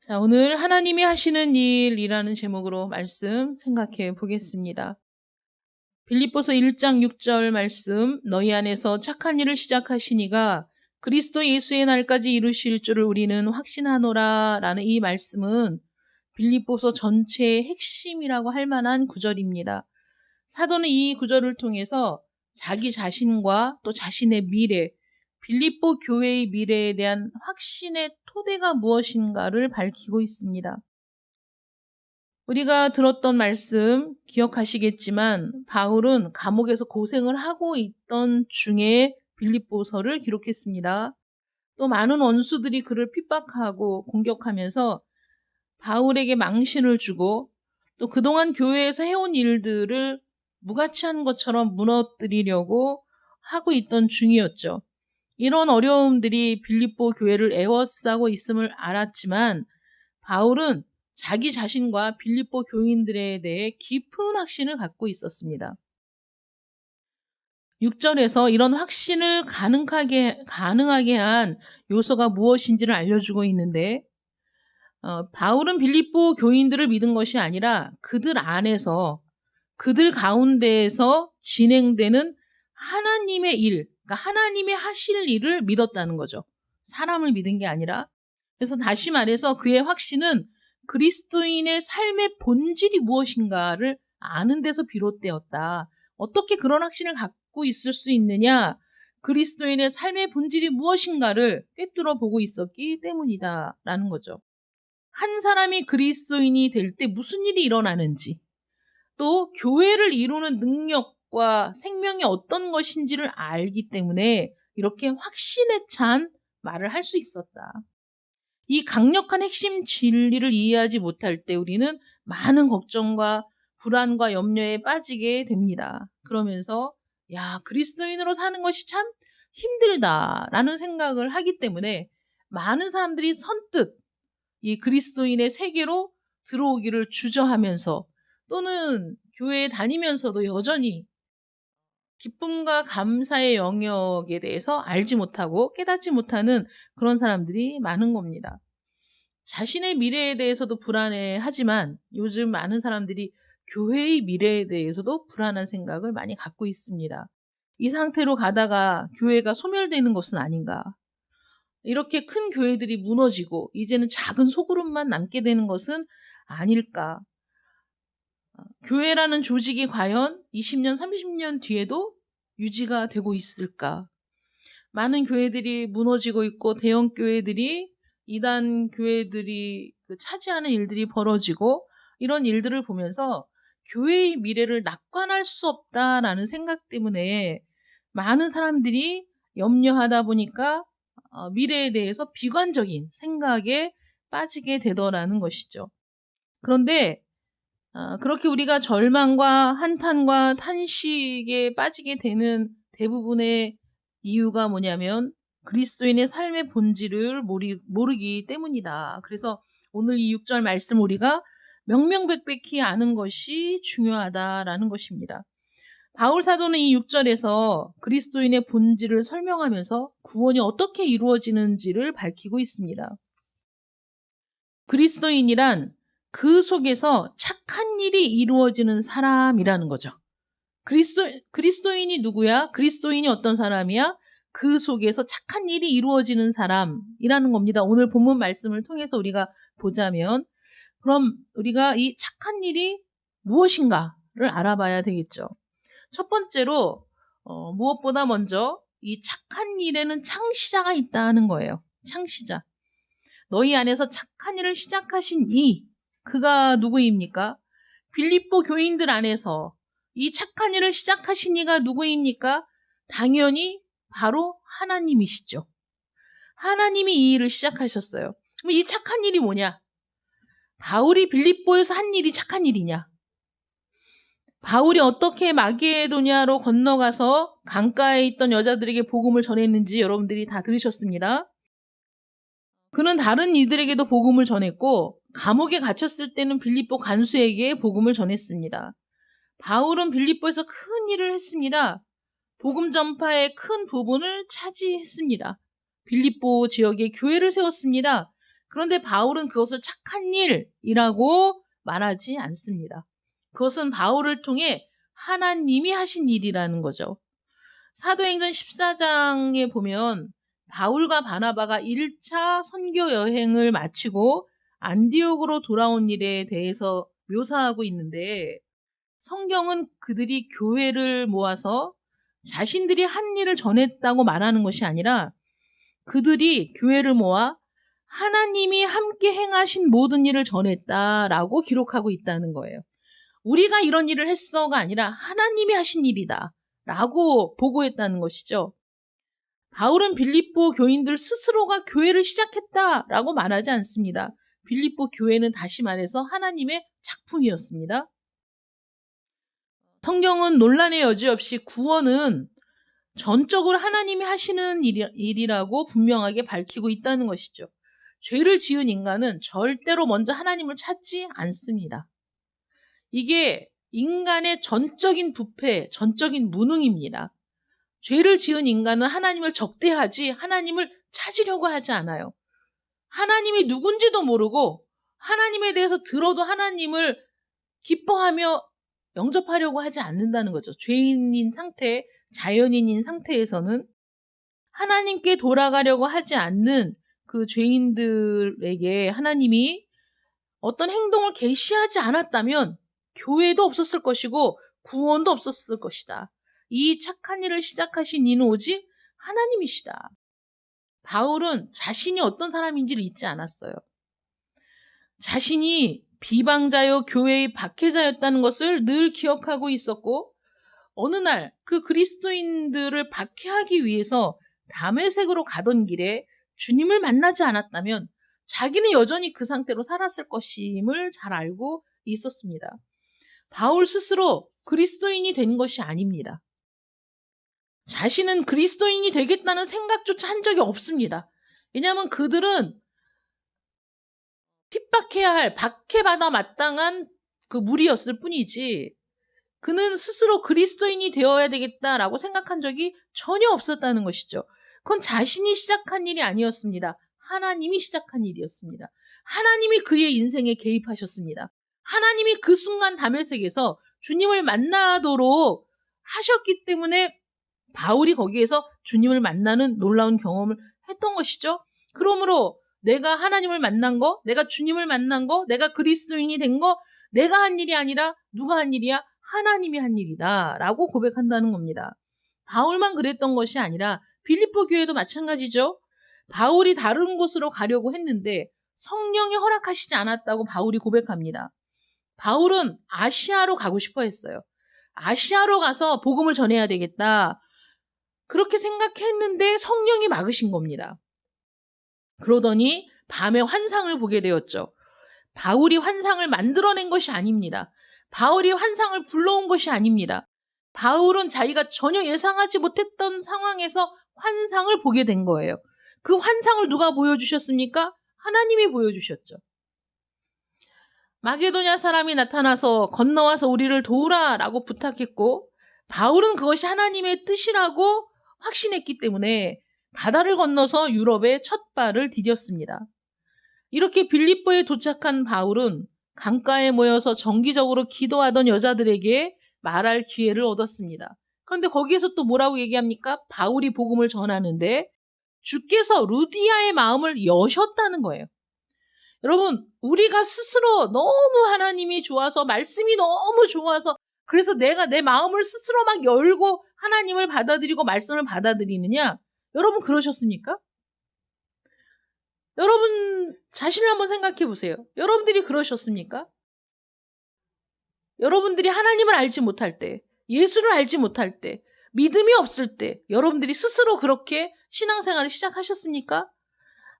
자, 오늘 하나님이 하시는 일이라는 제목으로 말씀 생각해 보겠습니다. 빌립보서 1장 6절 말씀, 너희 안에서 착한 일을 시작하시니가 그리스도 예수의 날까지 이루실 줄을 우리는 확신하노라 라는 이 말씀은 빌립보서 전체의 핵심이라고 할 만한 구절입니다. 사도는 이 구절을 통해서 자기 자신과 또 자신의 미래, 빌립보 교회의 미래에 대한 확신의 토대가 무엇인가를 밝히고 있습니다. 우리가 들었던 말씀 기억하시겠지만 바울은 감옥에서 고생을 하고 있던 중에 빌립보서를 기록했습니다. 또 많은 원수들이 그를 핍박하고 공격하면서 바울에게 망신을 주고 또 그동안 교회에서 해온 일들을 무가치한 것처럼 무너뜨리려고 하고 있던 중이었죠. 이런 어려움들이 빌립보 교회를 에워싸고 있음을 알았지만 바울은 자기 자신과 빌립보 교인들에 대해 깊은 확신을 갖고 있었습니다. 6절에서 이런 확신을 가능하게 한 요소가 무엇인지를 알려주고 있는데 바울은 빌립보 교인들을 믿은 것이 아니라 그들 안에서 그들 가운데에서 진행되는 하나님의 일, 그러니까 하나님이 하실 일을 믿었다는 거죠. 사람을 믿은 게 아니라. 그래서 다시 말해서 그의 확신은 그리스도인의 삶의 본질이 무엇인가를 아는 데서 비롯되었다. 어떻게 그런 확신을 갖고 있을 수 있느냐? 그리스도인의 삶의 본질이 무엇인가를 꿰뚫어 보고 있었기 때문이다라는 거죠. 한 사람이 그리스도인이 될 때 무슨 일이 일어나는지, 또 교회를 이루는 능력과 생명이 어떤 것인지를 알기 때문에 이렇게 확신에 찬 말을 할 수 있었다. 이 강력한 핵심 진리를 이해하지 못할 때 우리는 많은 걱정과 불안과 염려에 빠지게 됩니다. 그러면서 그리스도인으로 사는 것이 참 힘들다라는 생각을 하기 때문에 많은 사람들이 선뜻 이 그리스도인의 세계로 들어오기를 주저하면서 또는 교회에 다니면서도 여전히 기쁨과 감사의 영역에 대해서 알지 못하고 깨닫지 못하는 그런 사람들이 많은 겁니다. 자신의 미래에 대해서도 불안해하지만 요즘 많은 사람들이 교회의 미래에 대해서도 불안한 생각을 많이 갖고 있습니다. 이 상태로 가다가 교회가 소멸되는 것은 아닌가? 이렇게 큰 교회들이 무너지고 이제는 작은 소그룹만 남게 되는 것은 아닐까? 교회라는 조직이 과연 20년, 30년 뒤에도 유지가 되고 있을까? 많은 교회들이 무너지고 있고 대형 교회들이 이단 교회들이 차지하는 일들이 벌어지고 이런 일들을 보면서 교회의 미래를 낙관할 수 없다라는 생각 때문에 많은 사람들이 염려하다 보니까 미래에 대해서 비관적인 생각에 빠지게 되더라는 것이죠. 그런데 그렇게 우리가 절망과 한탄과 탄식에 빠지게 되는 대부분의 이유가 뭐냐면 그리스도인의 삶의 본질을 모르기 때문이다. 그래서 오늘 이 6절 말씀 우리가 명명백백히 아는 것이 중요하다라는 것입니다. 바울 사도는 이 6절에서 그리스도인의 본질을 설명하면서 구원이 어떻게 이루어지는지를 밝히고 있습니다. 그리스도인이란 그 속에서 착한 일이 이루어지는 사람이라는 거죠. 그리스도인이 누구야? 그리스도인이 어떤 사람이야? 그 속에서 착한 일이 이루어지는 사람이라는 겁니다. 오늘 본문 말씀을 통해서 우리가 보자면 그럼 우리가 이 착한 일이 무엇인가를 알아봐야 되겠죠. 첫 번째로 무엇보다 먼저 이 착한 일에는 창시자가 있다는 거예요. 창시자. 너희 안에서 착한 일을 시작하신 그가 누구입니까? 빌립보 교인들 안에서 이 착한 일을 시작하신 이가 누구입니까? 당연히 바로 하나님이시죠. 하나님이 이 일을 시작하셨어요. 그럼 이 착한 일이 뭐냐? 바울이 빌립보에서 한 일이 착한 일이냐? 바울이 어떻게 마게도냐로 건너가서 강가에 있던 여자들에게 복음을 전했는지 여러분들이 다 들으셨습니다. 그는 다른 이들에게도 복음을 전했고 감옥에 갇혔을 때는 빌립보 간수에게 복음을 전했습니다. 바울은 빌립보에서 큰 일을 했습니다. 복음 전파의 큰 부분을 차지했습니다. 빌립보 지역에 교회를 세웠습니다. 그런데 바울은 그것을 착한 일이라고 말하지 않습니다. 그것은 바울을 통해 하나님이 하신 일이라는 거죠. 사도행전 14장에 보면 바울과 바나바가 1차 선교 여행을 마치고 안디옥으로 돌아온 일에 대해서 묘사하고 있는데, 성경은 그들이 교회를 모아서 자신들이 한 일을 전했다고 말하는 것이 아니라 그들이 교회를 모아 하나님이 함께 행하신 모든 일을 전했다라고 기록하고 있다는 거예요. 우리가 이런 일을 했어가 아니라 하나님이 하신 일이다 라고 보고했다는 것이죠. 바울은 빌립보 교인들 스스로가 교회를 시작했다라고 말하지 않습니다. 빌립보 교회는 다시 말해서 하나님의 작품이었습니다. 성경은 논란의 여지 없이 구원은 전적으로 하나님이 하시는 일이라고 분명하게 밝히고 있다는 것이죠. 죄를 지은 인간은 절대로 먼저 하나님을 찾지 않습니다. 이게 인간의 전적인 부패, 전적인 무능입니다. 죄를 지은 인간은 하나님을 적대하지 하나님을 찾으려고 하지 않아요. 하나님이 누군지도 모르고 하나님에 대해서 들어도 하나님을 기뻐하며 영접하려고 하지 않는다는 거죠. 죄인인 상태, 자연인인 상태에서는 하나님께 돌아가려고 하지 않는 그 죄인들에게 하나님이 어떤 행동을 계시하지 않았다면 교회도 없었을 것이고 구원도 없었을 것이다. 이 착한 일을 시작하신 이는 오직 하나님이시다. 바울은 자신이 어떤 사람인지를 잊지 않았어요. 자신이 비방자요 교회의 박해자였다는 것을 늘 기억하고 있었고, 어느 날 그 그리스도인들을 박해하기 위해서 다메섹으로 가던 길에 주님을 만나지 않았다면 자기는 여전히 그 상태로 살았을 것임을 잘 알고 있었습니다. 바울 스스로 그리스도인이 된 것이 아닙니다. 자신은 그리스도인이 되겠다는 생각조차 한 적이 없습니다. 왜냐하면 그들은 핍박해야 할, 박해받아 마땅한 그 무리였을 뿐이지 그는 스스로 그리스도인이 되어야 되겠다라고 생각한 적이 전혀 없었다는 것이죠. 그건 자신이 시작한 일이 아니었습니다. 하나님이 시작한 일이었습니다. 하나님이 그의 인생에 개입하셨습니다. 하나님이 그 순간 다메섹에서 주님을 만나도록 하셨기 때문에 바울이 거기에서 주님을 만나는 놀라운 경험을 했던 것이죠. 그러므로 내가 하나님을 만난 거, 내가 주님을 만난 거, 내가 그리스도인이 된 거, 내가 한 일이 아니라 누가 한 일이야? 하나님이 한 일이다 라고 고백한다는 겁니다. 바울만 그랬던 것이 아니라 빌립보 교회도 마찬가지죠. 바울이 다른 곳으로 가려고 했는데 성령이 허락하시지 않았다고 바울이 고백합니다. 바울은 아시아로 가고 싶어 했어요. 아시아로 가서 복음을 전해야 되겠다. 그렇게 생각했는데 성령이 막으신 겁니다. 그러더니 밤에 환상을 보게 되었죠. 바울이 환상을 만들어낸 것이 아닙니다. 바울이 환상을 불러온 것이 아닙니다. 바울은 자기가 전혀 예상하지 못했던 상황에서 환상을 보게 된 거예요. 그 환상을 누가 보여주셨습니까? 하나님이 보여주셨죠. 마게도냐 사람이 나타나서 건너와서 우리를 도우라 라고 부탁했고, 바울은 그것이 하나님의 뜻이라고 확신했기 때문에 바다를 건너서 유럽에 첫 발을 디뎠습니다. 이렇게 빌립보에 도착한 바울은 강가에 모여서 정기적으로 기도하던 여자들에게 말할 기회를 얻었습니다. 그런데 거기에서 또 뭐라고 얘기합니까? 바울이 복음을 전하는데 주께서 루디아의 마음을 여셨다는 거예요. 여러분, 우리가 스스로 너무 하나님이 좋아서, 말씀이 너무 좋아서, 그래서 내가 내 마음을 스스로 막 열고 하나님을 받아들이고 말씀을 받아들이느냐? 여러분 그러셨습니까? 여러분 자신을 한번 생각해 보세요. 여러분들이 그러셨습니까? 여러분들이 하나님을 알지 못할 때, 예수를 알지 못할 때, 믿음이 없을 때 여러분들이 스스로 그렇게 신앙생활을 시작하셨습니까?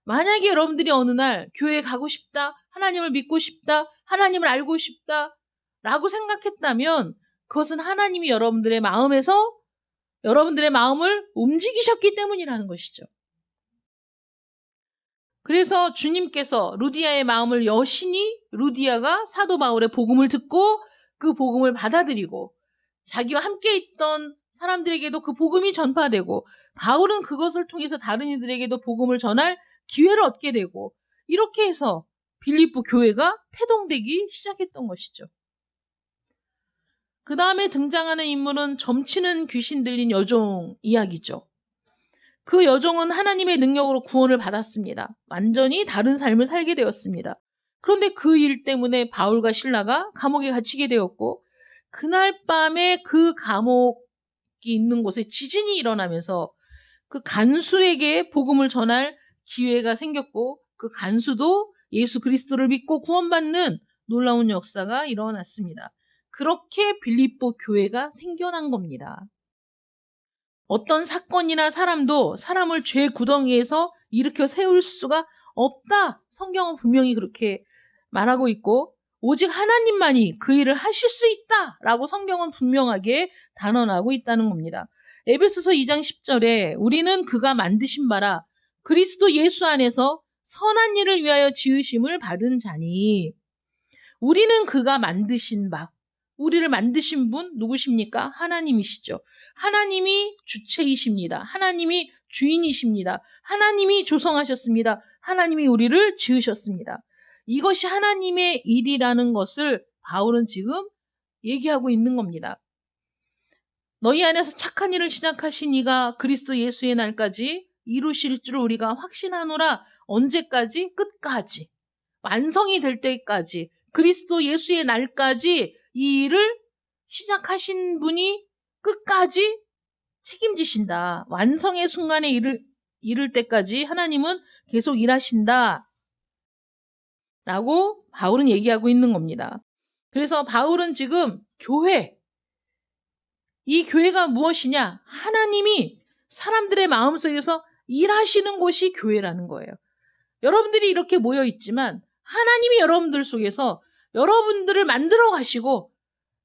만약에 여러분들이 어느 날 교회에 가고 싶다, 하나님을 믿고 싶다, 하나님을 알고 싶다 라고 생각했다면 그것은 하나님이 여러분들의 마음에서 여러분들의 마음을 움직이셨기 때문이라는 것이죠. 그래서 주님께서 루디아의 마음을 여시니 루디아가 사도 바울의 복음을 듣고 그 복음을 받아들이고 자기와 함께 있던 사람들에게도 그 복음이 전파되고 바울은 그것을 통해서 다른 이들에게도 복음을 전할 기회를 얻게 되고 이렇게 해서 빌립보 교회가 태동되기 시작했던 것이죠. 그 다음에 등장하는 인물은 점치는 귀신 들린 여종 이야기죠. 그 여종은 하나님의 능력으로 구원을 받았습니다. 완전히 다른 삶을 살게 되었습니다. 그런데 그 일 때문에 바울과 실라가 감옥에 갇히게 되었고, 그날 밤에 그 감옥이 있는 곳에 지진이 일어나면서 그 간수에게 복음을 전할 기회가 생겼고, 그 간수도 예수 그리스도를 믿고 구원받는 놀라운 역사가 일어났습니다. 그렇게 빌립보 교회가 생겨난 겁니다. 어떤 사건이나 사람도 사람을 죄 구덩이에서 일으켜 세울 수가 없다. 성경은 분명히 그렇게 말하고 있고, 오직 하나님만이 그 일을 하실 수 있다라고 성경은 분명하게 단언하고 있다는 겁니다. 에베소서 2장 10절에 우리는 그가 만드신 바라 그리스도 예수 안에서 선한 일을 위하여 지으심을 받은 자니, 우리는 그가 만드신 바, 우리를 만드신 분 누구십니까? 하나님이시죠. 하나님이 주체이십니다. 하나님이 주인이십니다. 하나님이 조성하셨습니다. 하나님이 우리를 지으셨습니다. 이것이 하나님의 일이라는 것을 바울은 지금 얘기하고 있는 겁니다. 너희 안에서 착한 일을 시작하신 이가 그리스도 예수의 날까지 이루실 줄 우리가 확신하노라. 언제까지? 끝까지. 완성이 될 때까지. 그리스도 예수의 날까지 이 일을 시작하신 분이 끝까지 책임지신다. 완성의 순간에 이를 때까지 하나님은 계속 일하신다. 라고 바울은 얘기하고 있는 겁니다. 그래서 바울은 지금 이 교회가 무엇이냐? 하나님이 사람들의 마음속에서 일하시는 곳이 교회라는 거예요. 여러분들이 이렇게 모여 있지만 하나님이 여러분들 속에서 여러분들을 만들어 가시고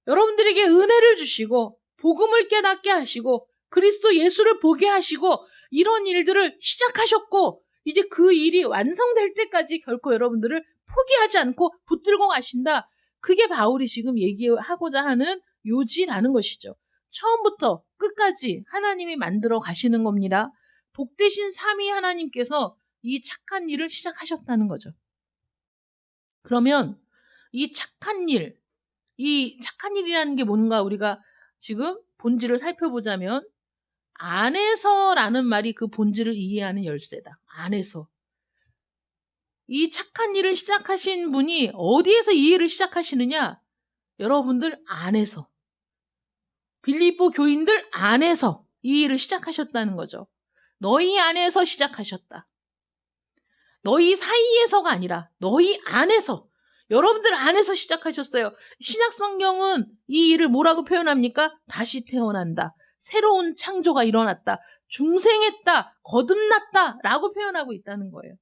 여러분들에게 은혜를 주시고 복음을 깨닫게 하시고 그리스도 예수를 보게 하시고 이런 일들을 시작하셨고, 이제 그 일이 완성될 때까지 결코 여러분들을 포기하지 않고 붙들고 가신다. 그게 바울이 지금 얘기하고자 하는 요지라는 것이죠. 처음부터 끝까지 하나님이 만들어 가시는 겁니다. 복되신 삼위 하나님께서 이 착한 일을 시작하셨다는 거죠. 그러면 이 착한 일이라는 게 뭔가 우리가 지금 본질을 살펴보자면, 안에서라는 말이 그 본질을 이해하는 열쇠다. 안에서. 이 착한 일을 시작하신 분이 어디에서 이 일을 시작하시느냐? 여러분들 안에서. 빌립보 교인들 안에서 이 일을 시작하셨다는 거죠. 너희 안에서 시작하셨다. 너희 사이에서가 아니라 너희 안에서, 여러분들 안에서 시작하셨어요. 신약 성경은 이 일을 뭐라고 표현합니까? 다시 태어난다. 새로운 창조가 일어났다. 중생했다. 거듭났다. 라고 표현하고 있다는 거예요.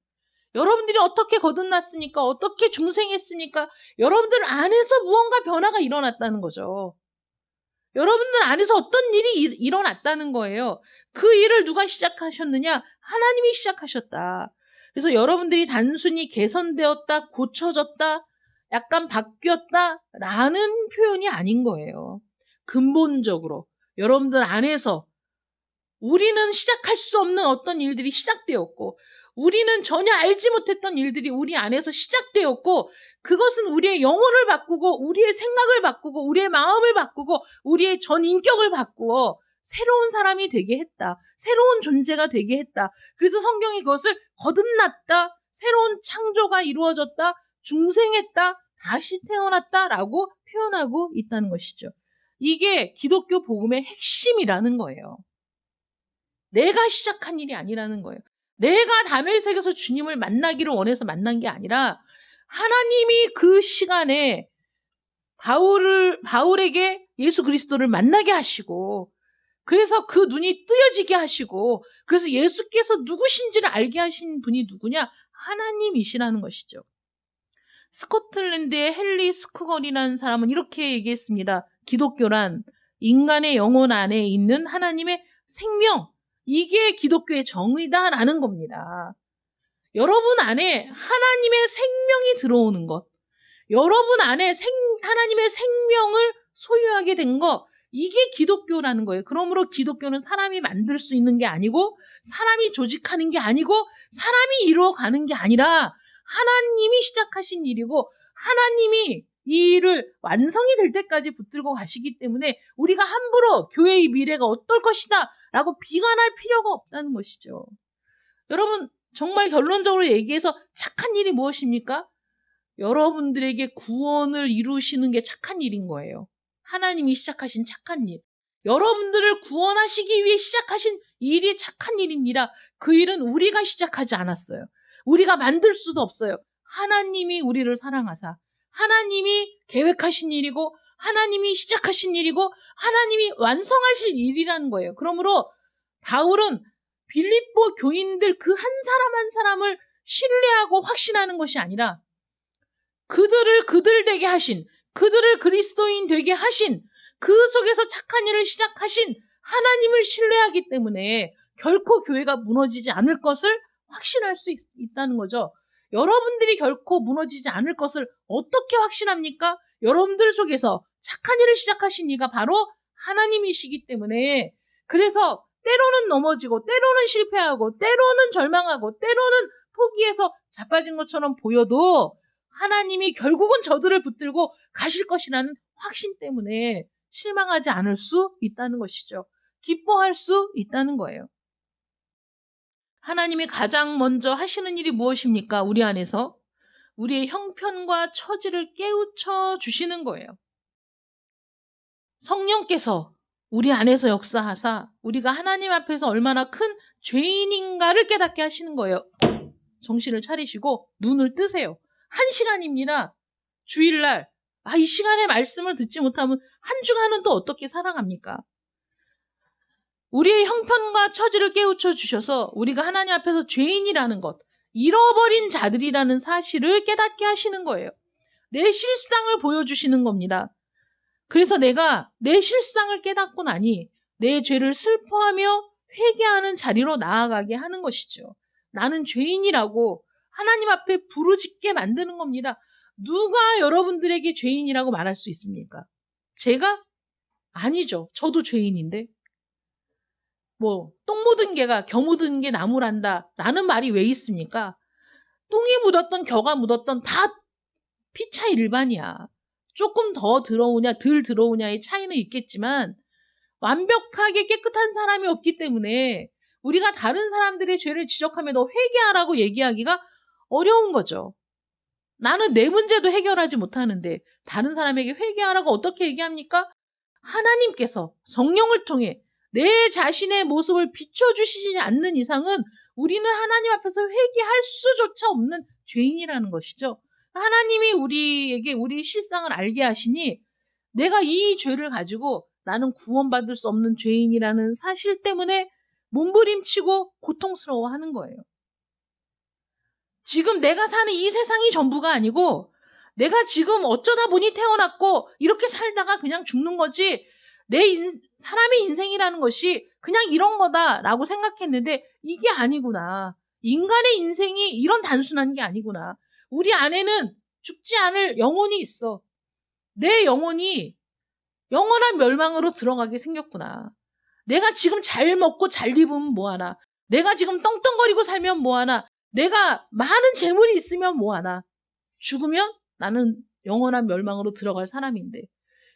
여러분들이 어떻게 거듭났습니까? 어떻게 중생했습니까? 여러분들 안에서 무언가 변화가 일어났다는 거죠. 여러분들 안에서 어떤 일이 일어났다는 거예요. 그 일을 누가 시작하셨느냐? 하나님이 시작하셨다. 그래서 여러분들이 단순히 개선되었다, 고쳐졌다, 약간 바뀌었다 라는 표현이 아닌 거예요. 근본적으로 여러분들 안에서 우리는 시작할 수 없는 어떤 일들이 시작되었고, 우리는 전혀 알지 못했던 일들이 우리 안에서 시작되었고, 그것은 우리의 영혼을 바꾸고 우리의 생각을 바꾸고 우리의 마음을 바꾸고 우리의 전 인격을 바꾸어 새로운 사람이 되게 했다. 새로운 존재가 되게 했다. 그래서 성경이 그것을 거듭났다, 새로운 창조가 이루어졌다, 중생했다, 다시 태어났다라고 표현하고 있다는 것이죠. 이게 기독교 복음의 핵심이라는 거예요. 내가 시작한 일이 아니라는 거예요. 내가 다메섹에서 주님을 만나기를 원해서 만난 게 아니라 하나님이 그 시간에 바울에게 예수 그리스도를 만나게 하시고, 그래서 그 눈이 뜨여지게 하시고, 그래서 예수께서 누구신지를 알게 하신 분이 누구냐? 하나님이시라는 것이죠. 스코틀랜드의 헨리 스쿠걸이라는 사람은 이렇게 얘기했습니다. 기독교란 인간의 영혼 안에 있는 하나님의 생명, 이게 기독교의 정의다라는 겁니다. 여러분 안에 하나님의 생명이 들어오는 것, 여러분 안에 하나님의 생명을 소유하게 된 것, 이게 기독교라는 거예요. 그러므로 기독교는 사람이 만들 수 있는 게 아니고, 사람이 조직하는 게 아니고, 사람이 이루어가는 게 아니라 하나님이 시작하신 일이고 하나님이 이 일을 완성이 될 때까지 붙들고 가시기 때문에 우리가 함부로 교회의 미래가 어떨 것이다 라고 비관할 필요가 없다는 것이죠. 여러분, 정말 결론적으로 얘기해서 착한 일이 무엇입니까? 여러분들에게 구원을 이루시는 게 착한 일인 거예요. 하나님이 시작하신 착한 일. 여러분들을 구원하시기 위해 시작하신 일이 착한 일입니다. 그 일은 우리가 시작하지 않았어요. 우리가 만들 수도 없어요. 하나님이 우리를 사랑하사 하나님이 계획하신 일이고 하나님이 시작하신 일이고 하나님이 완성하실 일이라는 거예요. 그러므로 바울은 빌립보 교인들 그 한 사람 한 사람을 신뢰하고 확신하는 것이 아니라 그들을 그들 되게 하신, 그들을 그리스도인 되게 하신, 그 속에서 착한 일을 시작하신 하나님을 신뢰하기 때문에 결코 교회가 무너지지 않을 것을 확신할 수 있다는 거죠. 여러분들이 결코 무너지지 않을 것을 어떻게 확신합니까? 여러분들 속에서 착한 일을 시작하신 이가 바로 하나님이시기 때문에, 그래서 때로는 넘어지고 때로는 실패하고 때로는 절망하고 때로는 포기해서 자빠진 것처럼 보여도 하나님이 결국은 저들을 붙들고 가실 것이라는 확신 때문에 실망하지 않을 수 있다는 것이죠. 기뻐할 수 있다는 거예요. 하나님이 가장 먼저 하시는 일이 무엇입니까? 우리 안에서 우리의 형편과 처지를 깨우쳐 주시는 거예요. 성령께서 우리 안에서 역사하사 우리가 하나님 앞에서 얼마나 큰 죄인인가를 깨닫게 하시는 거예요. 정신을 차리시고 눈을 뜨세요. 1시간입니다. 주일날. 이 시간에 말씀을 듣지 못하면 한 주간은 또 어떻게 살아갑니까? 우리의 형편과 처지를 깨우쳐 주셔서 우리가 하나님 앞에서 죄인이라는 것, 잃어버린 자들이라는 사실을 깨닫게 하시는 거예요. 내 실상을 보여주시는 겁니다. 그래서 내가 내 실상을 깨닫고 나니 내 죄를 슬퍼하며 회개하는 자리로 나아가게 하는 것이죠. 나는 죄인이라고 하나님 앞에 부르짖게 만드는 겁니다. 누가 여러분들에게 죄인이라고 말할 수 있습니까? 제가? 아니죠. 저도 죄인인데. 똥 묻은 개가 겨 묻은 게 나무란다 라는 말이 왜 있습니까? 똥이 묻었던 겨가 묻었던 다 피차 일반이야. 조금 더 들어오냐 덜 들어오냐의 차이는 있겠지만 완벽하게 깨끗한 사람이 없기 때문에 우리가 다른 사람들의 죄를 지적하며 너 회개하라고 얘기하기가 어려운 거죠. 나는 내 문제도 해결하지 못하는데 다른 사람에게 회개하라고 어떻게 얘기합니까? 하나님께서 성령을 통해 내 자신의 모습을 비춰주시지 않는 이상은 우리는 하나님 앞에서 회개할 수조차 없는 죄인이라는 것이죠. 하나님이 우리에게 우리 실상을 알게 하시니 내가 이 죄를 가지고 나는 구원받을 수 없는 죄인이라는 사실 때문에 몸부림치고 고통스러워하는 거예요. 지금 내가 사는 이 세상이 전부가 아니고 내가 지금 어쩌다 보니 태어났고 이렇게 살다가 그냥 죽는 거지 사람의 인생이라는 것이 그냥 이런 거다라고 생각했는데 이게 아니구나. 인간의 인생이 이런 단순한 게 아니구나. 우리 안에는 죽지 않을 영혼이 있어. 내 영혼이 영원한 멸망으로 들어가게 생겼구나. 내가 지금 잘 먹고 잘 입으면 뭐하나. 내가 지금 떵떵거리고 살면 뭐하나. 내가 많은 재물이 있으면 뭐하나. 죽으면 나는 영원한 멸망으로 들어갈 사람인데.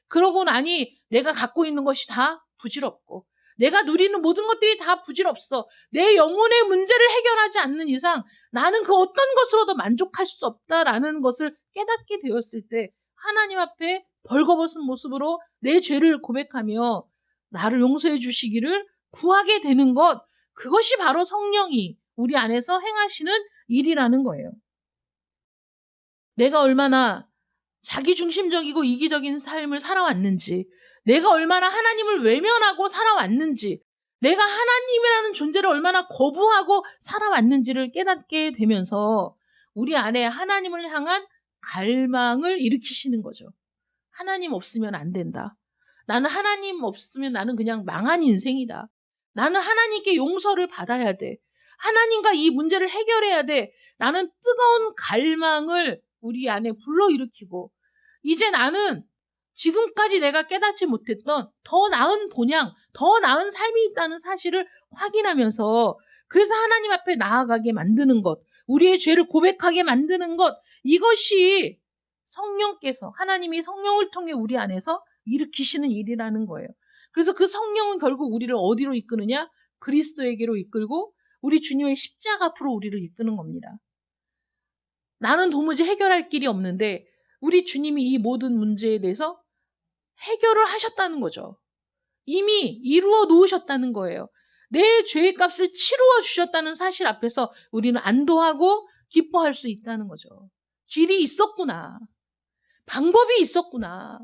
그러고 나니 내가 갖고 있는 것이 다 부질없고 내가 누리는 모든 것들이 다 부질없어. 내 영혼의 문제를 해결하지 않는 이상 나는 그 어떤 것으로도 만족할 수 없다라는 것을 깨닫게 되었을 때 하나님 앞에 벌거벗은 모습으로 내 죄를 고백하며 나를 용서해 주시기를 구하게 되는 것, 그것이 바로 성령이 우리 안에서 행하시는 일이라는 거예요. 내가 얼마나 자기중심적이고 이기적인 삶을 살아왔는지, 내가 얼마나 하나님을 외면하고 살아왔는지, 내가 하나님이라는 존재를 얼마나 거부하고 살아왔는지를 깨닫게 되면서 우리 안에 하나님을 향한 갈망을 일으키시는 거죠. 하나님 없으면 안 된다. 나는 하나님 없으면 나는 그냥 망한 인생이다. 나는 하나님께 용서를 받아야 돼. 하나님과 이 문제를 해결해야 돼. 라는 뜨거운 갈망을 우리 안에 불러일으키고 이제 나는 지금까지 내가 깨닫지 못했던 더 나은 본향, 더 나은 삶이 있다는 사실을 확인하면서 그래서 하나님 앞에 나아가게 만드는 것, 우리의 죄를 고백하게 만드는 것, 이것이 성령께서, 하나님이 성령을 통해 우리 안에서 일으키시는 일이라는 거예요. 그래서 그 성령은 결국 우리를 어디로 이끄느냐? 그리스도에게로 이끌고 우리 주님의 십자가 앞으로 우리를 이끄는 겁니다. 나는 도무지 해결할 길이 없는데 우리 주님이 이 모든 문제에 대해서 해결을 하셨다는 거죠. 이미 이루어 놓으셨다는 거예요. 내 죄의 값을 치루어 주셨다는 사실 앞에서 우리는 안도하고 기뻐할 수 있다는 거죠. 길이 있었구나. 방법이 있었구나.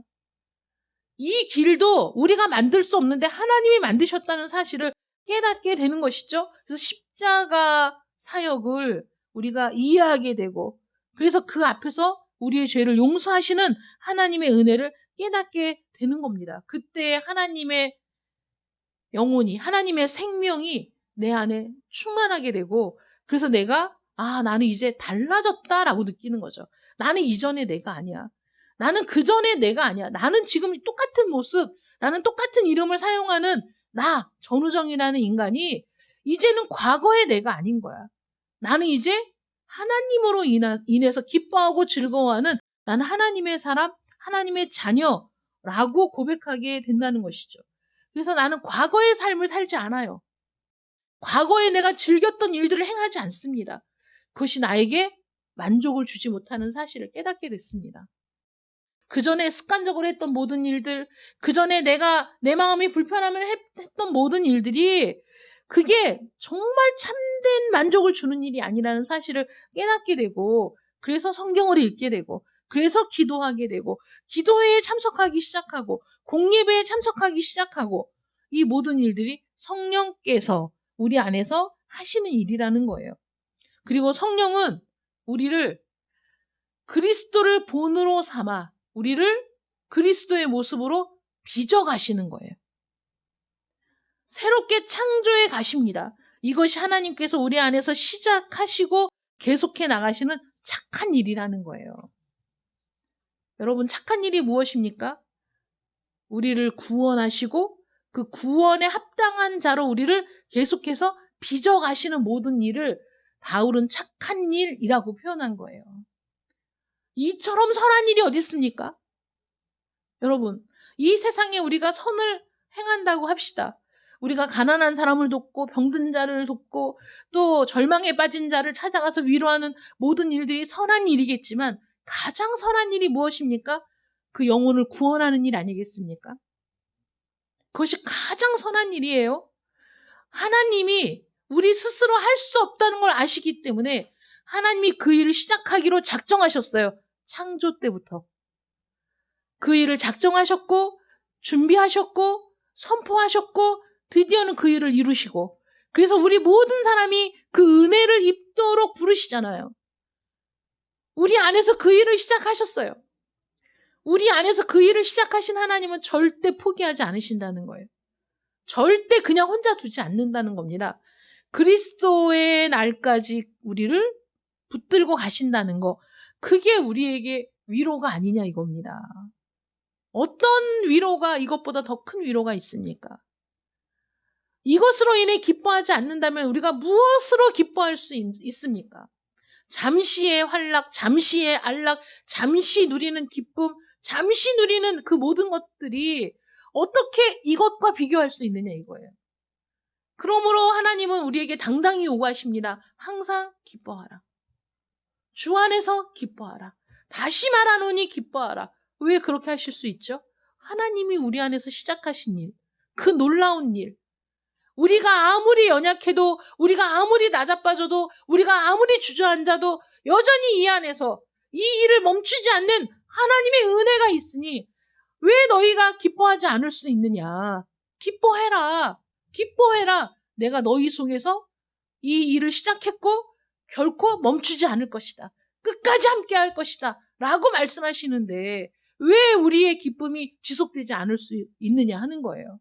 이 길도 우리가 만들 수 없는데 하나님이 만드셨다는 사실을 깨닫게 되는 것이죠. 그래서 십자가 사역을 우리가 이해하게 되고, 그래서 그 앞에서 우리의 죄를 용서하시는 하나님의 은혜를 깨닫게 되는 겁니다. 그때 하나님의 영혼이, 하나님의 생명이 내 안에 충만하게 되고, 그래서 내가 나는 이제 달라졌다라고 느끼는 거죠. 나는 이전의 내가 아니야. 나는 그전의 내가 아니야. 나는 지금 똑같은 모습, 나는 똑같은 이름을 사용하는 나, 전우정이라는 인간이 이제는 과거의 내가 아닌 거야. 나는 이제 하나님으로 인해서 기뻐하고 즐거워하는, 나는 하나님의 사람, 하나님의 자녀라고 고백하게 된다는 것이죠. 그래서 나는 과거의 삶을 살지 않아요. 과거에 내가 즐겼던 일들을 행하지 않습니다. 그것이 나에게 만족을 주지 못하는 사실을 깨닫게 됐습니다. 그 전에 습관적으로 했던 모든 일들, 그 전에 내가 내 마음이 불편하면 했던 모든 일들이 그게 정말 참된 만족을 주는 일이 아니라는 사실을 깨닫게 되고, 그래서 성경을 읽게 되고, 그래서 기도하게 되고, 기도회에 참석하기 시작하고, 공예배에 참석하기 시작하고, 이 모든 일들이 성령께서 우리 안에서 하시는 일이라는 거예요. 그리고 성령은 우리를 그리스도를 본으로 삼아 우리를 그리스도의 모습으로 빚어가시는 거예요. 새롭게 창조해 가십니다. 이것이 하나님께서 우리 안에서 시작하시고 계속해 나가시는 착한 일이라는 거예요. 여러분, 착한 일이 무엇입니까? 우리를 구원하시고 그 구원에 합당한 자로 우리를 계속해서 빚어가시는 모든 일을 바울은 착한 일이라고 표현한 거예요. 이처럼 선한 일이 어디 있습니까? 여러분, 이 세상에 우리가 선을 행한다고 합시다. 우리가 가난한 사람을 돕고 병든 자를 돕고 또 절망에 빠진 자를 찾아가서 위로하는 모든 일들이 선한 일이겠지만, 가장 선한 일이 무엇입니까? 그 영혼을 구원하는 일 아니겠습니까? 그것이 가장 선한 일이에요. 하나님이 우리 스스로 할 수 없다는 걸 아시기 때문에 하나님이 그 일을 시작하기로 작정하셨어요. 창조 때부터. 그 일을 작정하셨고 준비하셨고 선포하셨고 드디어는 그 일을 이루시고, 그래서 우리 모든 사람이 그 은혜를 입도록 부르시잖아요. 우리 안에서 그 일을 시작하셨어요. 우리 안에서 그 일을 시작하신 하나님은 절대 포기하지 않으신다는 거예요. 절대 그냥 혼자 두지 않는다는 겁니다. 그리스도의 날까지 우리를 붙들고 가신다는 거, 그게 우리에게 위로가 아니냐 이겁니다. 어떤 위로가 이것보다 더 큰 위로가 있습니까? 이것으로 인해 기뻐하지 않는다면 우리가 무엇으로 기뻐할 수 있습니까? 잠시의 환락, 잠시의 안락, 잠시 누리는 기쁨, 잠시 누리는 그 모든 것들이 어떻게 이것과 비교할 수 있느냐 이거예요. 그러므로 하나님은 우리에게 당당히 요구하십니다. 항상 기뻐하라. 주 안에서 기뻐하라. 다시 말하노니 기뻐하라. 왜 그렇게 하실 수 있죠? 하나님이 우리 안에서 시작하신 일, 그 놀라운 일, 우리가 아무리 연약해도, 우리가 아무리 낮아빠져도, 우리가 아무리 주저앉아도 여전히 이 안에서 이 일을 멈추지 않는 하나님의 은혜가 있으니 왜 너희가 기뻐하지 않을 수 있느냐? 기뻐해라. 기뻐해라. 내가 너희 속에서 이 일을 시작했고 결코 멈추지 않을 것이다. 끝까지 함께 할 것이다. 라고 말씀하시는데 왜 우리의 기쁨이 지속되지 않을 수 있느냐 하는 거예요.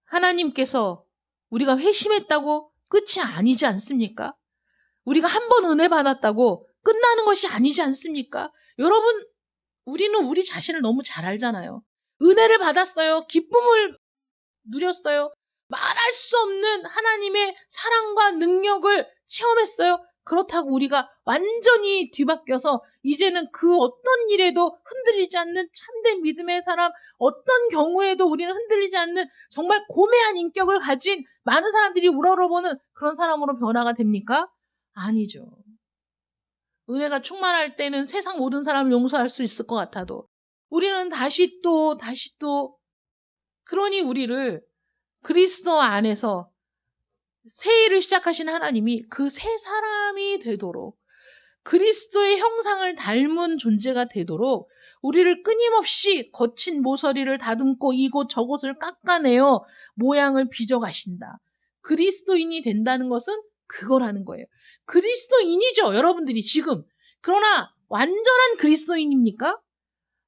하나님께서 우리가 회심했다고 끝이 아니지 않습니까? 우리가 한 번 은혜 받았다고 끝나는 것이 아니지 않습니까? 여러분, 우리는 우리 자신을 너무 잘 알잖아요. 은혜를 받았어요. 기쁨을 누렸어요. 말할 수 없는 하나님의 사랑과 능력을 체험했어요. 그렇다고 우리가 완전히 뒤바뀌어서 이제는 그 어떤 일에도 흔들리지 않는 참된 믿음의 사람, 어떤 경우에도 우리는 흔들리지 않는 정말 고매한 인격을 가진 많은 사람들이 우러러보는 그런 사람으로 변화가 됩니까? 아니죠. 은혜가 충만할 때는 세상 모든 사람을 용서할 수 있을 것 같아도 우리는 다시 또 그러니 우리를 그리스도 안에서 새 일을 시작하신 하나님이 그 새 사람이 되도록 그리스도의 형상을 닮은 존재가 되도록 우리를 끊임없이 거친 모서리를 다듬고 이곳 저곳을 깎아내어 모양을 빚어가신다. 그리스도인이 된다는 것은 그거라는 거예요. 그리스도인이죠, 여러분들이 지금. 그러나 완전한 그리스도인입니까?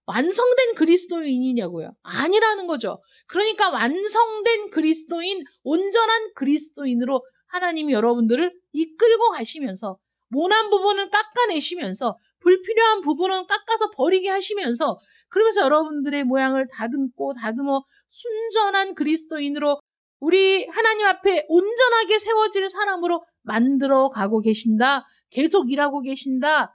완성된 그리스도인이냐고요? 아니라는 거죠. 그러니까 완성된 그리스도인, 온전한 그리스도인으로 하나님이 여러분들을 이끌고 가시면서 모난 부분은 깎아내시면서 불필요한 부분은 깎아서 버리게 하시면서 그러면서 여러분들의 모양을 다듬어 순전한 그리스도인으로 우리 하나님 앞에 온전하게 세워질 사람으로 만들어 가고 계신다. 계속 일하고 계신다.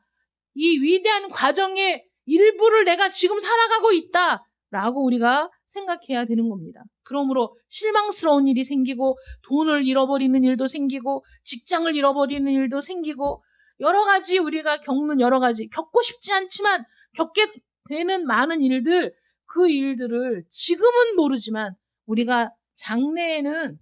이 위대한 과정의 일부를 내가 지금 살아가고 있다. 라고 우리가 생각해야 되는 겁니다. 그러므로 실망스러운 일이 생기고 돈을 잃어버리는 일도 생기고 직장을 잃어버리는 일도 생기고 여러 가지 우리가 겪는 여러 가지 겪고 싶지 않지만 겪게 되는 많은 일들 그 일들을 지금은 모르지만 우리가 장래에는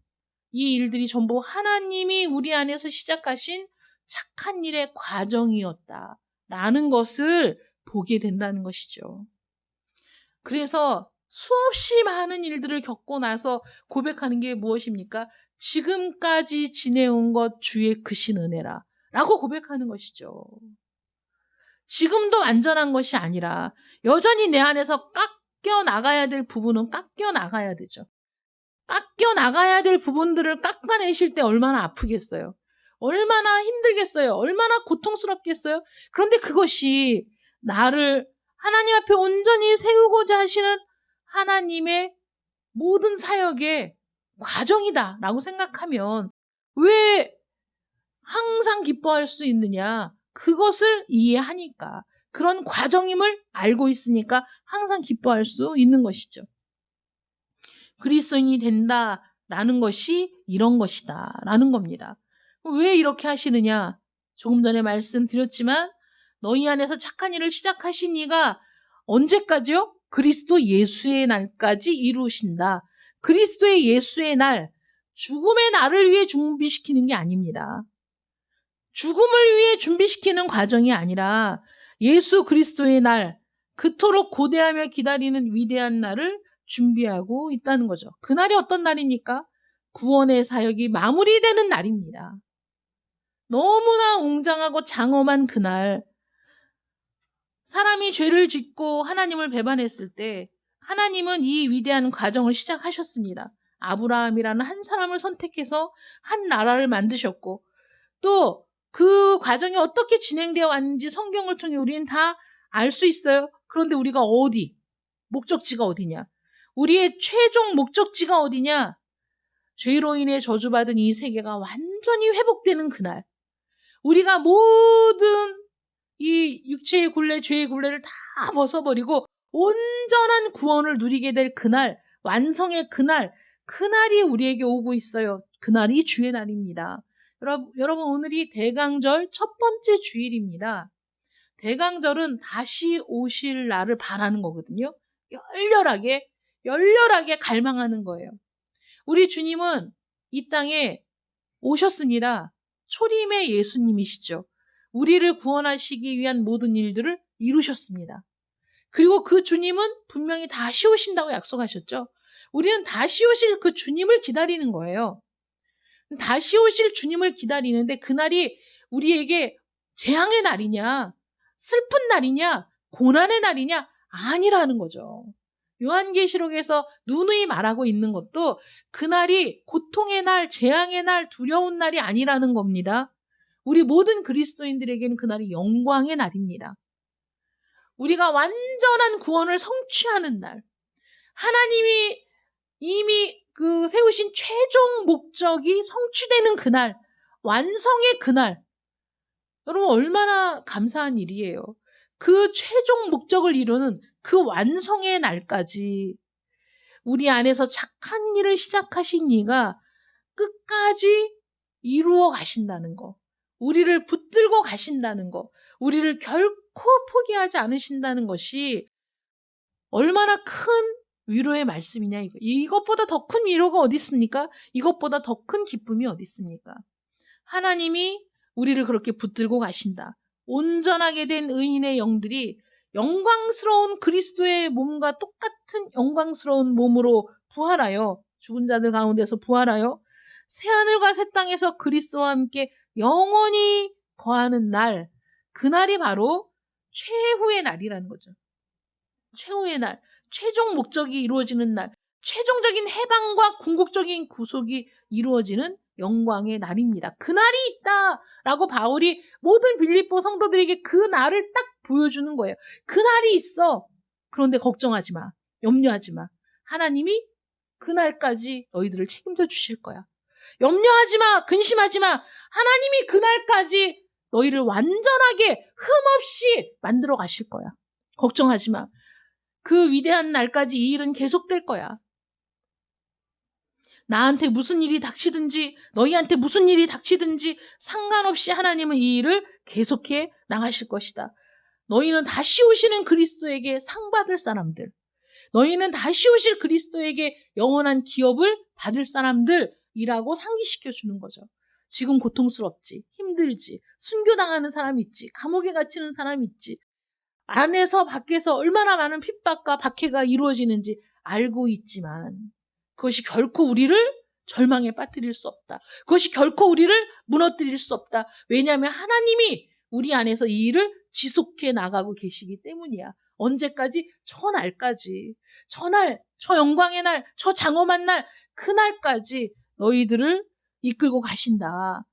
이 일들이 전부 하나님이 우리 안에서 시작하신 착한 일의 과정이었다라는 것을 보게 된다는 것이죠. 그래서 수없이 많은 일들을 겪고 나서 고백하는 게 무엇입니까? 지금까지 지내온 것 주의 크신 은혜라 라고 고백하는 것이죠. 지금도 완전한 것이 아니라 여전히 내 안에서 깎여 나가야 될 부분은 깎여 나가야 되죠. 깎여 나가야 될 부분들을 깎아내실 때 얼마나 아프겠어요. 얼마나 힘들겠어요. 얼마나 고통스럽겠어요. 그런데 그것이 나를 하나님 앞에 온전히 세우고자 하시는 하나님의 모든 사역의 과정이다라고 생각하면 왜 항상 기뻐할 수 있느냐? 그것을 이해하니까 그런 과정임을 알고 있으니까 항상 기뻐할 수 있는 것이죠. 그리스도인이 된다라는 것이 이런 것이다라는 겁니다. 왜 이렇게 하시느냐? 조금 전에 말씀드렸지만 너희 안에서 착한 일을 시작하신 이가 언제까지요? 그리스도 예수의 날까지 이루신다. 그리스도의 예수의 날, 죽음의 날을 위해 준비시키는 게 아닙니다. 죽음을 위해 준비시키는 과정이 아니라 예수 그리스도의 날, 그토록 고대하며 기다리는 위대한 날을 준비하고 있다는 거죠. 그날이 어떤 날입니까? 구원의 사역이 마무리되는 날입니다. 너무나 웅장하고 장엄한 그날, 사람이 죄를 짓고 하나님을 배반했을 때 하나님은 이 위대한 과정을 시작하셨습니다. 아브라함이라는 한 사람을 선택해서 한 나라를 만드셨고 또 그 과정이 어떻게 진행되어 왔는지 성경을 통해 우리는 다 알 수 있어요. 그런데 우리가 목적지가 어디냐? 우리의 최종 목적지가 어디냐? 죄로 인해 저주받은 이 세계가 완전히 회복되는 그날. 우리가 모든 이 육체의 굴레, 죄의 굴레를 다 벗어버리고 온전한 구원을 누리게 될 그날, 완성의 그날이 우리에게 오고 있어요. 그날이 주의 날입니다. 여러분 오늘이 대강절 첫 번째 주일입니다. 대강절은 다시 오실 날을 바라는 거거든요. 열렬하게 갈망하는 거예요. 우리 주님은 이 땅에 오셨습니다. 초림의 예수님이시죠. 우리를 구원하시기 위한 모든 일들을 이루셨습니다. 그리고 그 주님은 분명히 다시 오신다고 약속하셨죠. 우리는 다시 오실 그 주님을 기다리는 거예요. 다시 오실 주님을 기다리는데 그날이 우리에게 재앙의 날이냐, 슬픈 날이냐, 고난의 날이냐 아니라는 거죠. 요한계시록에서 누누이 말하고 있는 것도 그날이 고통의 날, 재앙의 날, 두려운 날이 아니라는 겁니다. 우리 모든 그리스도인들에게는 그날이 영광의 날입니다. 우리가 완전한 구원을 성취하는 날. 하나님이 이미 그 세우신 최종 목적이 성취되는 그날, 완성의 그날, 여러분 얼마나 감사한 일이에요. 그 최종 목적을 이루는 그 완성의 날까지 우리 안에서 착한 일을 시작하신 이가 끝까지 이루어 가신다는 거, 우리를 붙들고 가신다는 거, 우리를 결코 포기하지 않으신다는 것이 얼마나 큰 위로의 말씀이냐. 이것보다 더 큰 위로가 어디 있습니까? 이것보다 더 큰 기쁨이 어디 있습니까? 하나님이 우리를 그렇게 붙들고 가신다. 온전하게 된 의인의 영들이 영광스러운 그리스도의 몸과 똑같은 영광스러운 몸으로 부활하여, 죽은 자들 가운데서 부활하여 새하늘과 새 땅에서 그리스도와 함께 영원히 거하는 날, 그날이 바로 최후의 날이라는 거죠. 최후의 날, 최종 목적이 이루어지는 날, 최종적인 해방과 궁극적인 구속이 이루어지는 영광의 날입니다. 그날이 있다라고 바울이 모든 빌립보 성도들에게 그 날을 딱 보여주는 거예요. 그날이 있어. 그런데 걱정하지 마. 염려하지 마. 하나님이 그날까지 너희들을 책임져 주실 거야. 염려하지 마. 근심하지 마. 하나님이 그날까지 너희를 완전하게 흠없이 만들어 가실 거야. 걱정하지 마. 그 위대한 날까지 이 일은 계속될 거야. 나한테 무슨 일이 닥치든지 너희한테 무슨 일이 닥치든지 상관없이 하나님은 이 일을 계속해 나가실 것이다. 너희는 다시 오시는 그리스도에게 상 받을 사람들, 너희는 다시 오실 그리스도에게 영원한 기업을 받을 사람들이라고 상기시켜 주는 거죠. 지금 고통스럽지, 힘들지, 순교당하는 사람이 있지, 감옥에 갇히는 사람이 있지, 안에서 밖에서 얼마나 많은 핍박과 박해가 이루어지는지 알고 있지만 그것이 결코 우리를 절망에 빠뜨릴 수 없다. 그것이 결코 우리를 무너뜨릴 수 없다. 왜냐하면 하나님이 우리 안에서 이 일을 지속해 나가고 계시기 때문이야. 언제까지? 저 날까지. 저 날, 저 영광의 날, 저 장엄한 날, 그 날까지 너희들을 이끌고 가신다.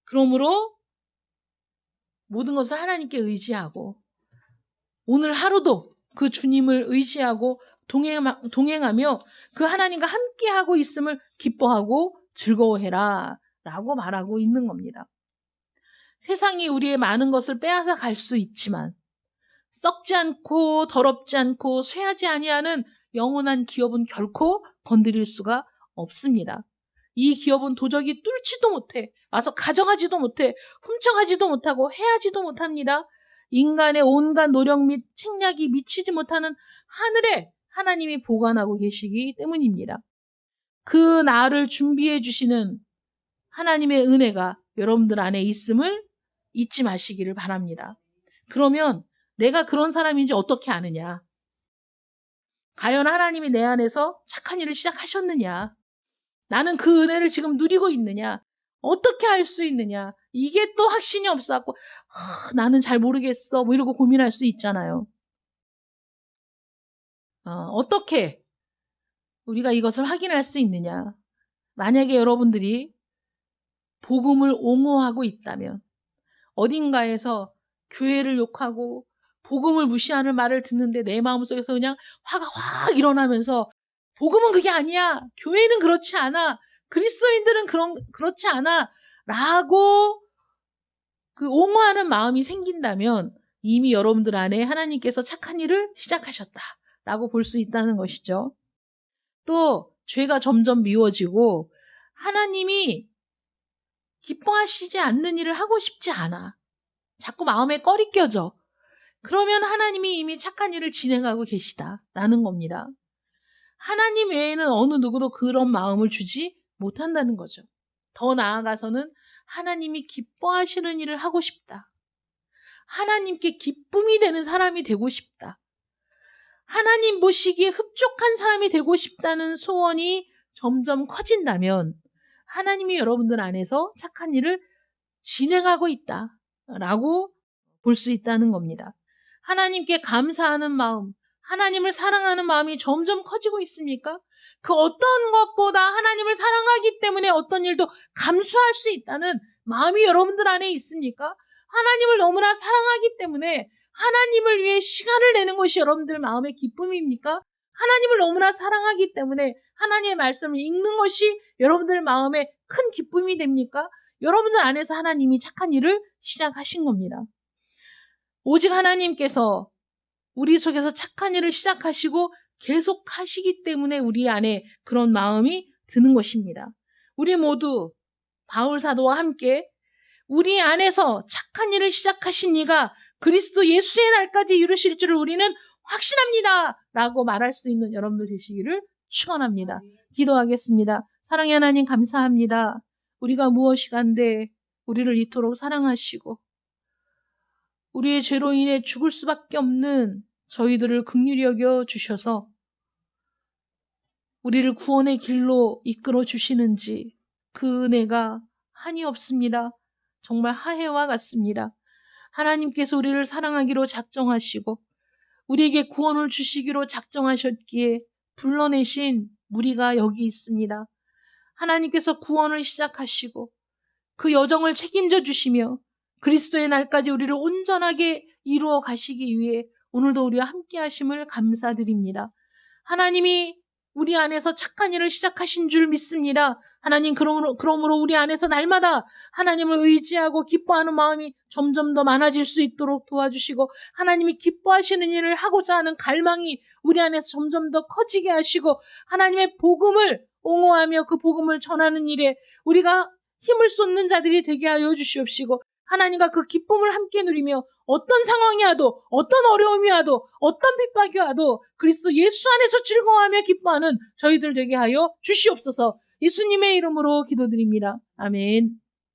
그러므로 모든 것을 하나님께 의지하고 오늘 하루도 그 주님을 의지하고 동행하며 그 하나님과 함께하고 있음을 기뻐하고 즐거워해라 라고 말하고 있는 겁니다. 세상이 우리의 많은 것을 빼앗아 갈 수 있지만 썩지 않고 더럽지 않고 쇠하지 아니하는 영원한 기업은 결코 건드릴 수가 없습니다. 이 기업은 도저히 뚫지도 못해, 와서 가져가지도 못해, 훔쳐가지도 못하고 해하지도 못합니다. 인간의 온갖 노력 및 책략이 미치지 못하는 하늘에 하나님이 보관하고 계시기 때문입니다. 그 날을 준비해 주시는 하나님의 은혜가 여러분들 안에 있음을 잊지 마시기를 바랍니다. 그러면 내가 그런 사람인지 어떻게 아느냐? 과연 하나님이 내 안에서 착한 일을 시작하셨느냐? 나는 그 은혜를 지금 누리고 있느냐? 어떻게 알 수 있느냐? 이게 또 확신이 없어갖고 나는 잘 모르겠어 뭐 이러고 고민할 수 있잖아요. 어떻게 우리가 이것을 확인할 수 있느냐? 만약에 여러분들이 복음을 옹호하고 있다면 어딘가에서 교회를 욕하고 복음을 무시하는 말을 듣는데 내 마음속에서 그냥 화가 확 일어나면서 복음은 그게 아니야. 교회는 그렇지 않아. 그리스도인들은 그렇지 않아. 라고 그 옹호하는 마음이 생긴다면 이미 여러분들 안에 하나님께서 착한 일을 시작하셨다. 라고 볼 수 있다는 것이죠. 또 죄가 점점 미워지고 하나님이 기뻐하시지 않는 일을 하고 싶지 않아. 자꾸 마음에 꺼리 껴져. 그러면 하나님이 이미 착한 일을 진행하고 계시다라는 겁니다. 하나님 외에는 어느 누구도 그런 마음을 주지 못한다는 거죠. 더 나아가서는 하나님이 기뻐하시는 일을 하고 싶다. 하나님께 기쁨이 되는 사람이 되고 싶다. 하나님 보시기에 흡족한 사람이 되고 싶다는 소원이 점점 커진다면 하나님이 여러분들 안에서 착한 일을 진행하고 있다라고 볼 수 있다는 겁니다. 하나님께 감사하는 마음, 하나님을 사랑하는 마음이 점점 커지고 있습니까? 그 어떤 것보다 하나님을 사랑하기 때문에 어떤 일도 감수할 수 있다는 마음이 여러분들 안에 있습니까? 하나님을 너무나 사랑하기 때문에 하나님을 위해 시간을 내는 것이 여러분들 마음의 기쁨입니까? 하나님을 너무나 사랑하기 때문에 하나님의 말씀을 읽는 것이 여러분들 마음에 큰 기쁨이 됩니까? 여러분들 안에서 하나님이 착한 일을 시작하신 겁니다. 오직 하나님께서 우리 속에서 착한 일을 시작하시고 계속 하시기 때문에 우리 안에 그런 마음이 드는 것입니다. 우리 모두 바울 사도와 함께 우리 안에서 착한 일을 시작하신 이가 그리스도 예수의 날까지 이루실 줄을 우리는 확신합니다 라고 말할 수 있는 여러분들 되시기를 축원합니다. 기도하겠습니다. 사랑의 하나님 감사합니다. 우리가 무엇이 간데 우리를 이토록 사랑하시고 우리의 죄로 인해 죽을 수밖에 없는 저희들을 긍휼히 여겨 주셔서 우리를 구원의 길로 이끌어 주시는지 그 은혜가 한이 없습니다. 정말 하해와 같습니다. 하나님께서 우리를 사랑하기로 작정하시고 우리에게 구원을 주시기로 작정하셨기에 불러내신 무리가 여기 있습니다. 하나님께서 구원을 시작하시고 그 여정을 책임져 주시며 그리스도의 날까지 우리를 온전하게 이루어 가시기 위해 오늘도 우리와 함께 하심을 감사드립니다. 하나님이 우리 안에서 착한 일을 시작하신 줄 믿습니다. 하나님, 그러므로 우리 안에서 날마다 하나님을 의지하고 기뻐하는 마음이 점점 더 많아질 수 있도록 도와주시고 하나님이 기뻐하시는 일을 하고자 하는 갈망이 우리 안에서 점점 더 커지게 하시고 하나님의 복음을 옹호하며 그 복음을 전하는 일에 우리가 힘을 쏟는 자들이 되게 하여 주시옵시고 하나님과 그 기쁨을 함께 누리며 어떤 상황이 와도 어떤 어려움이 와도 어떤 핍박이 와도 그리스도 예수 안에서 즐거워하며 기뻐하는 저희들 되게 하여 주시옵소서. 예수님의 이름으로 기도드립니다. 아멘.